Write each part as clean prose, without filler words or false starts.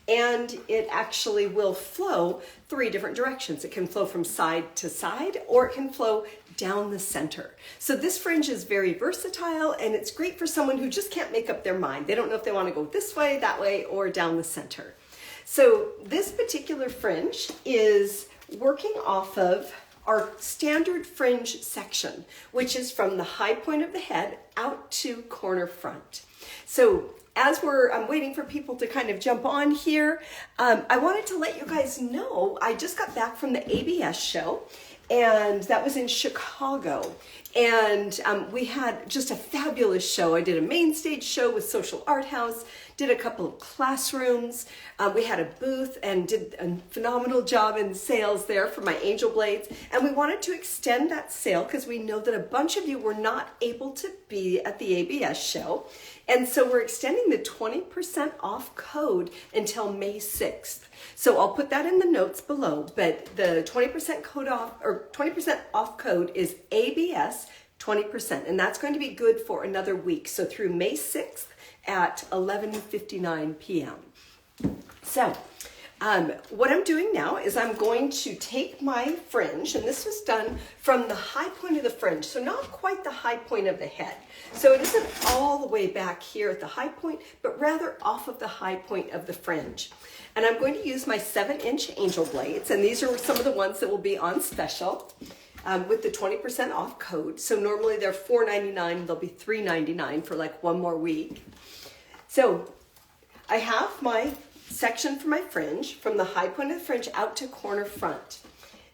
and it actually will flow 3 different directions. It can flow from side to side, or it can flow down the center. So this fringe is very versatile, and it's great for someone who just can't make up their mind. They don't know if they want to go this way, that way, or down the center. So this particular fringe is working off of our standard fringe section, which is from the high point of the head out to corner front. So as I'm waiting for people to kind of jump on here, I wanted to let you guys know, I just got back from the ABS show, and that was in Chicago. And we had just a fabulous show. I did a main stage show with Social Art House, did a couple of classrooms. We had a booth and did a phenomenal job in sales there for my angel blades. And we wanted to extend that sale because we know that a bunch of you were not able to be at the ABS show. And so we're extending the 20% off code until May 6th. So I'll put that in the notes below, but the 20% code off, or 20% off code is ABS 20%, and that's going to be good for another week. So through May 6th at 11:59 p.m. So what I'm doing now is I'm going to take my fringe, and this was done from the high point of the fringe, so not quite the high point of the head. So it isn't all the way back here at the high point, but rather off of the high point of the fringe. And I'm going to use my 7-inch angel blades, and these are some of the ones that will be on special with the 20% off code. So normally they're $4.99, they'll be $3.99 for like one more week. So I have my section for my fringe from the high point of the fringe out to corner front.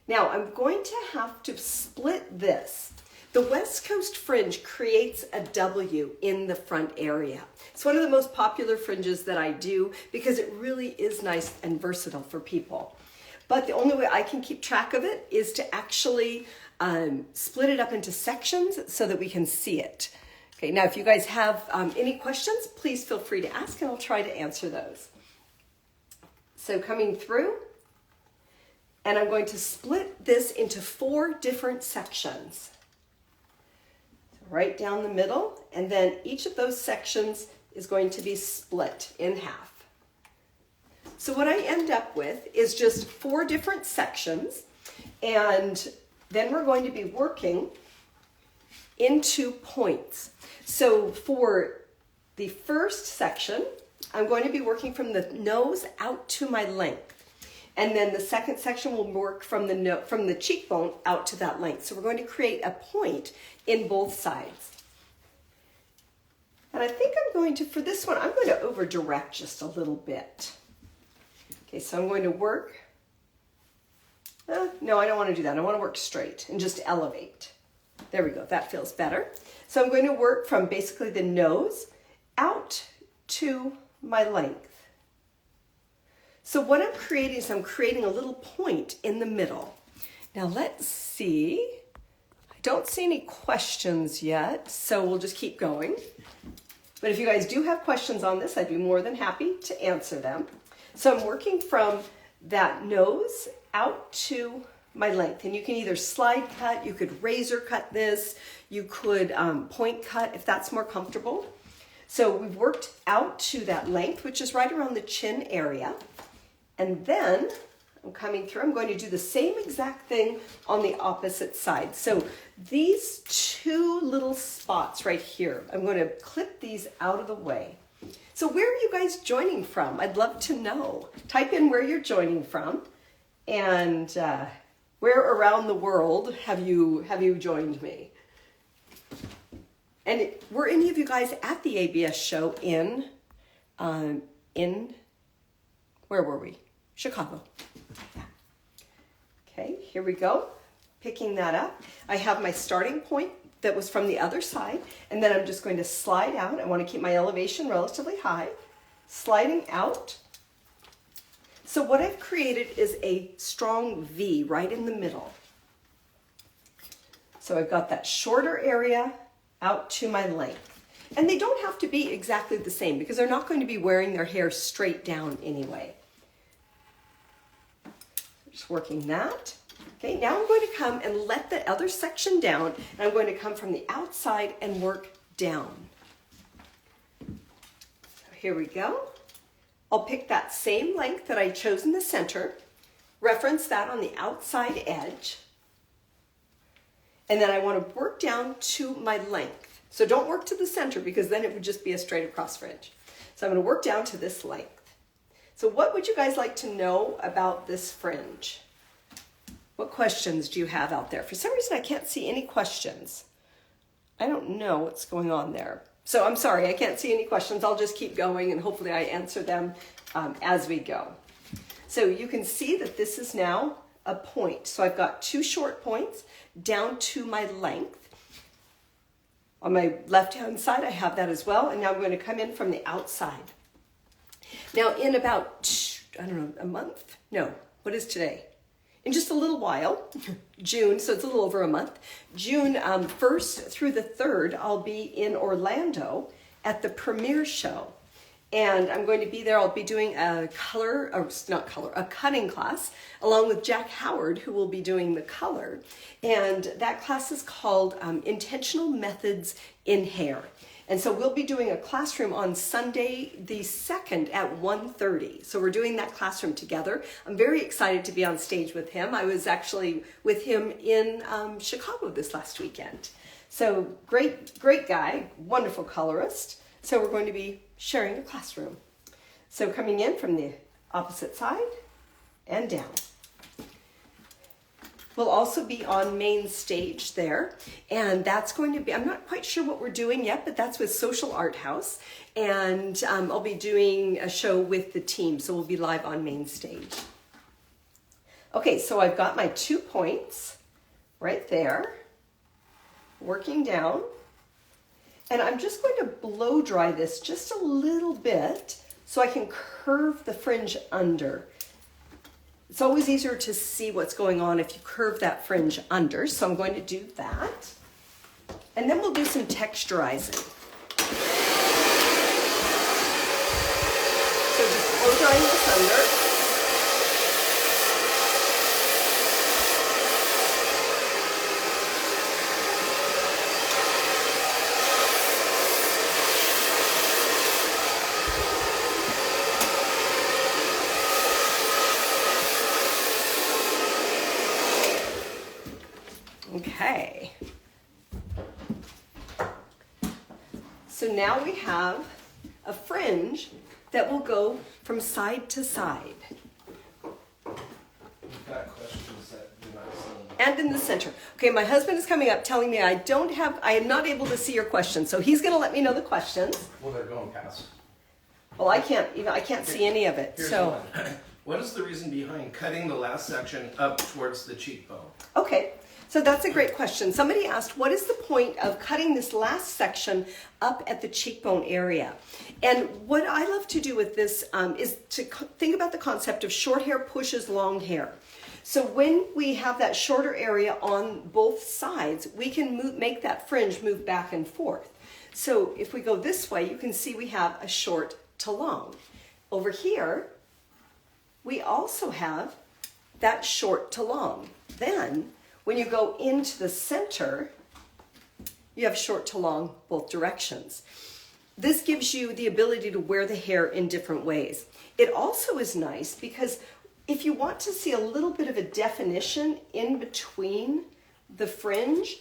Now I'm going to have to split this. The West Coast fringe creates a W in the front area. It's one of the most popular fringes that I do because it really is nice and versatile for people. But the only way I can keep track of it is to actually split it up into sections so that we can see it. Okay, now if you guys have any questions, please feel free to ask and I'll try to answer those. So coming through, and I'm going to split this into 4 different sections. Right down the middle, and then each of those sections is going to be split in half. So what I end up with is just 4 different sections, and then we're going to be working into points. So for the first section, I'm going to be working from the nose out to my length. And then the second section will work from the cheekbone out to that length. So we're going to create a point in both sides. And I think I'm going to, for this one, I'm going to over direct just a little bit. Okay, so I'm going to work. No, I don't want to do that. I want to work straight and just elevate. There we go. That feels better. So I'm going to work from basically the nose out to my length. So what I'm creating is I'm creating a little point in the middle. Now let's see. I don't see any questions yet, so we'll just keep going. But if you guys do have questions on this, I'd be more than happy to answer them. So I'm working from that nose out to my length. And you can either slide cut, you could razor cut this, you could point cut if that's more comfortable. So we've worked out to that length, which is right around the chin area. And then I'm coming through, I'm going to do the same exact thing on the opposite side. So these 2 little spots right here, I'm going to clip these out of the way. So where are you guys joining from? I'd love to know. Type in where you're joining from and where around the world have you joined me? And were any of you guys at the ABS show in where were we? Chicago. Okay, here we go. Picking that up. I have my starting point that was from the other side, and then I'm just going to slide out. I want to keep my elevation relatively high. Sliding out. So what I've created is a strong V right in the middle. So I've got that shorter area out to my length. And they don't have to be exactly the same because they're not going to be wearing their hair straight down anyway. Just working that. Okay, now I'm going to come and let the other section down, and I'm going to come from the outside and work down. So here we go. I'll pick that same length that I chose in the center, reference that on the outside edge, and then I want to work down to my length. So don't work to the center because then it would just be a straight across fringe. So I'm going to work down to this length. So what would you guys like to know about this fringe? What questions do you have out there? For some reason I can't see any questions. I don't know what's going on there. So I'm sorry, I can't see any questions. I'll just keep going and hopefully I answer them as we go. So you can see that this is now a point. So I've got 2 short points down to my length. On my left-hand side, I have that as well. And now I'm going to come in from the outside. Now in about, I don't know, a month? No, what is today? In just a little while, June, so it's a little over a month, June 1st through the 3rd, I'll be in Orlando at the premiere show. And I'm going to be there. I'll be doing a cutting class along with Jack Howard, who will be doing the color. And that class is called Intentional Methods in Hair. And so we'll be doing a classroom on Sunday the 2nd at 1:30. So we're doing that classroom together. I'm very excited to be on stage with him. I was actually with him in Chicago this last weekend. So great guy, wonderful colorist. So we're going to be sharing a classroom. So coming in from the opposite side and down. We'll also be on main stage there, and that's going to be, I'm not quite sure what we're doing yet, but that's with Social Art House, and I'll be doing a show with the team, so we'll be live on main stage. Okay, so I've got my 2 points right there, working down, and I'm just going to blow dry this just a little bit so I can curve the fringe under. It's always easier to see what's going on if you curve that fringe under, so I'm going to do that. And then we'll do some texturizing. So just blow drying this under. Okay, so now we have a fringe that will go from side to side. We've got questions that you're not seeing. And in the center. Okay, my husband is coming up telling me I am not able to see your questions, so he's going to let me know the questions. Well, they're going past. Well, I can't see any of it. Here's So, one. What is the reason behind cutting the last section up towards the cheekbone? okay. So that's a great question. Somebody asked, what is the point of cutting this last section up at the cheekbone area? And what I love to do with this is to think about the concept of short hair pushes long hair. So when we have that shorter area on both sides, we can make that fringe move back and forth. So if we go this way, you can see we have a short to long. Over here, we also have that short to long. Then, when you go into the center, you have short to long both directions. This gives you the ability to wear the hair in different ways. It also is nice because if you want to see a little bit of a definition in between the fringe,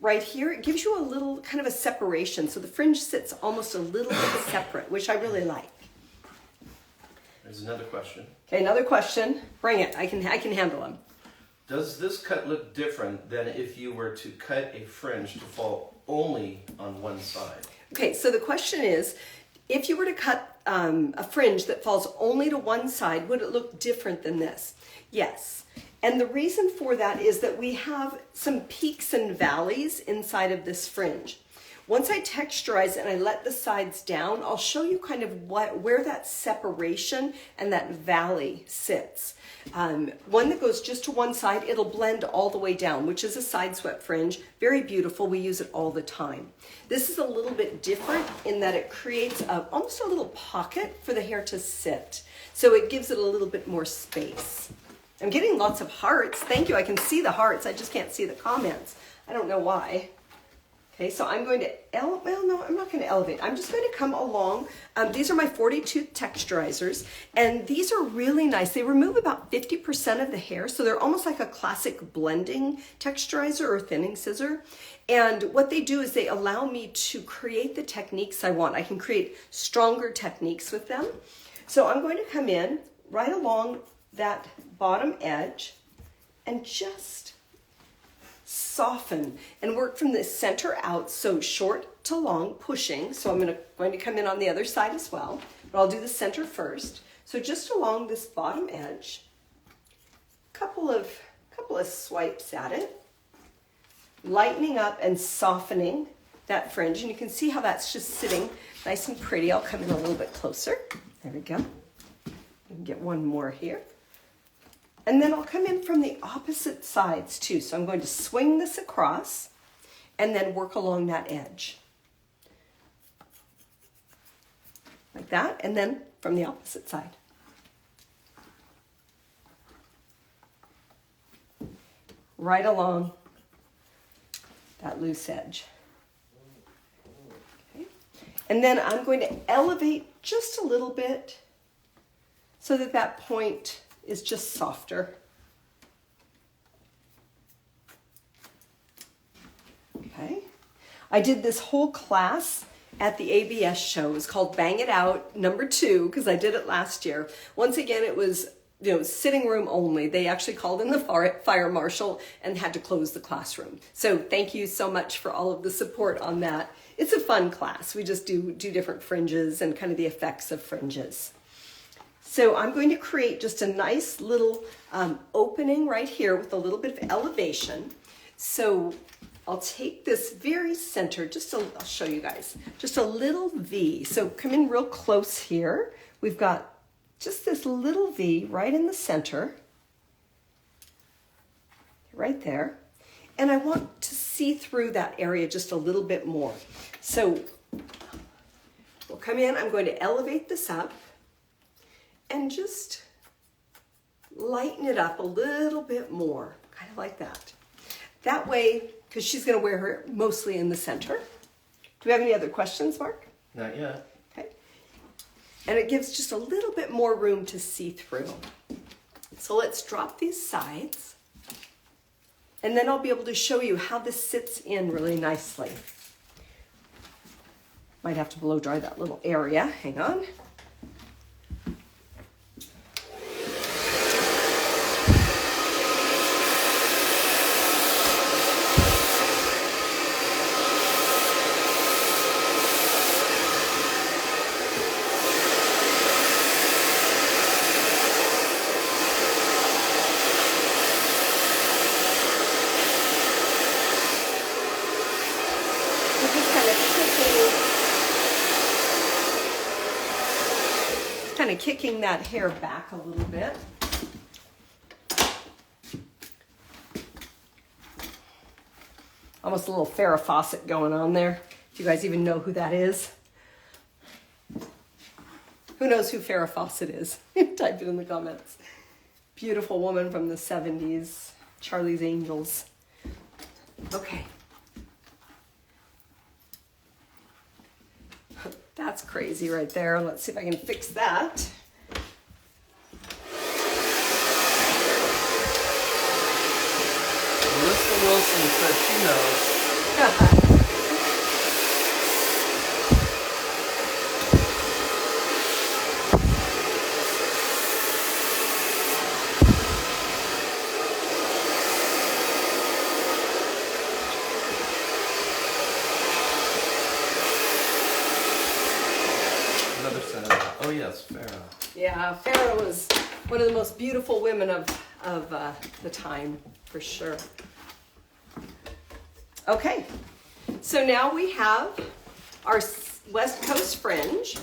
right here, it gives you a little kind of a separation. So the fringe sits almost a little bit separate, which I really like. There's another question. Okay, another question. Bring it. I can handle them. Does this cut look different than if you were to cut a fringe to fall only on one side? Okay, so the question is, if you were to cut a fringe that falls only to one side, would it look different than this? Yes. And the reason for that is that we have some peaks and valleys inside of this fringe. Once I texturize and I let the sides down, I'll show you kind of where that separation and that valley sits. One that goes just to one side, it'll blend all the way down, which is a side swept fringe. Very beautiful. We use it all the time. This is a little bit different in that it creates almost a little pocket for the hair to sit. So it gives it a little bit more space. I'm getting lots of hearts. Thank you. I can see the hearts. I just can't see the comments. I don't know why. Okay, so I'm going to, well, no, I'm not going to elevate. I'm just going to come along. These are my 40-tooth texturizers, and these are really nice. They remove about 50% of the hair, so they're almost like a classic blending texturizer or thinning scissor. And what they do is they allow me to create the techniques I want. I can create stronger techniques with them. So I'm going to come in right along that bottom edge and just soften and work from the center out, so short to long, pushing. So I'm going to come in on the other side as well, but I'll do the center first. So just along this bottom edge, couple of swipes at it, lightening up and softening that fringe. And you can see how that's just sitting nice and pretty. I'll come in a little bit closer. There we go. And get one more here. And then I'll come in from the opposite sides too. So I'm going to swing this across and then work along that edge. Like that, and then from the opposite side. Right along that loose edge. Okay. And then I'm going to elevate just a little bit so that that point is just softer. Okay. I did this whole class at the ABS show. It was called Bang It Out #2 because I did it last year. Once again, it was sitting room only. They actually called in the fire marshal and had to close the classroom. So thank you so much for all of the support on that. It's a fun class. We just do different fringes and kind of the effects of fringes. So I'm going to create just a nice little opening right here with a little bit of elevation. So I'll take this very center, I'll show you guys, just a little V. So come in real close here. We've got just this little V right in the center, right there. And I want to see through that area just a little bit more. So we'll come in, I'm going to elevate this up and just lighten it up a little bit more, kind of like that. That way, because she's going to wear her mostly in the center. Do we have any other questions, Mark? Not yet. Okay. And it gives just a little bit more room to see through. So let's drop these sides. And then I'll be able to show you how this sits in really nicely. Might have to blow dry that little area. Hang on. Kind of kicking that hair back a little bit. Almost a little Farrah Fawcett going on there. Do you guys even know who that is? Who knows who Farrah Fawcett is? Type it in the comments. Beautiful woman from the 70s, Charlie's Angels. Okay. That's crazy right there. Let's see if I can fix that. Melissa Wilson said she knows. Oh yes, Farrah. Yeah, Farrah was one of the most beautiful women of the time, for sure. Okay, so now we have our West Coast fringe,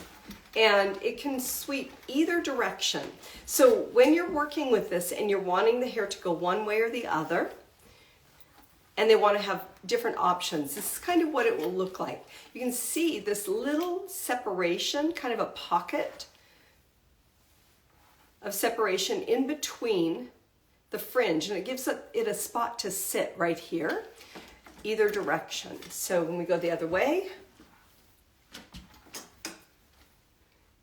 and it can sweep either direction. So when you're working with this and you're wanting the hair to go one way or the other, and they want to have different options, this is kind of what it will look like. You can see this little separation, kind of a pocket of separation in between the fringe, and it gives it a spot to sit right here. either direction. So when we go the other way,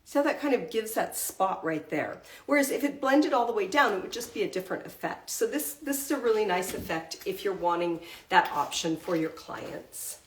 so that kind of gives that spot right there. Whereas if it blended all the way down, it would just be a different effect. So this is a really nice effect if you're wanting that option for your clients.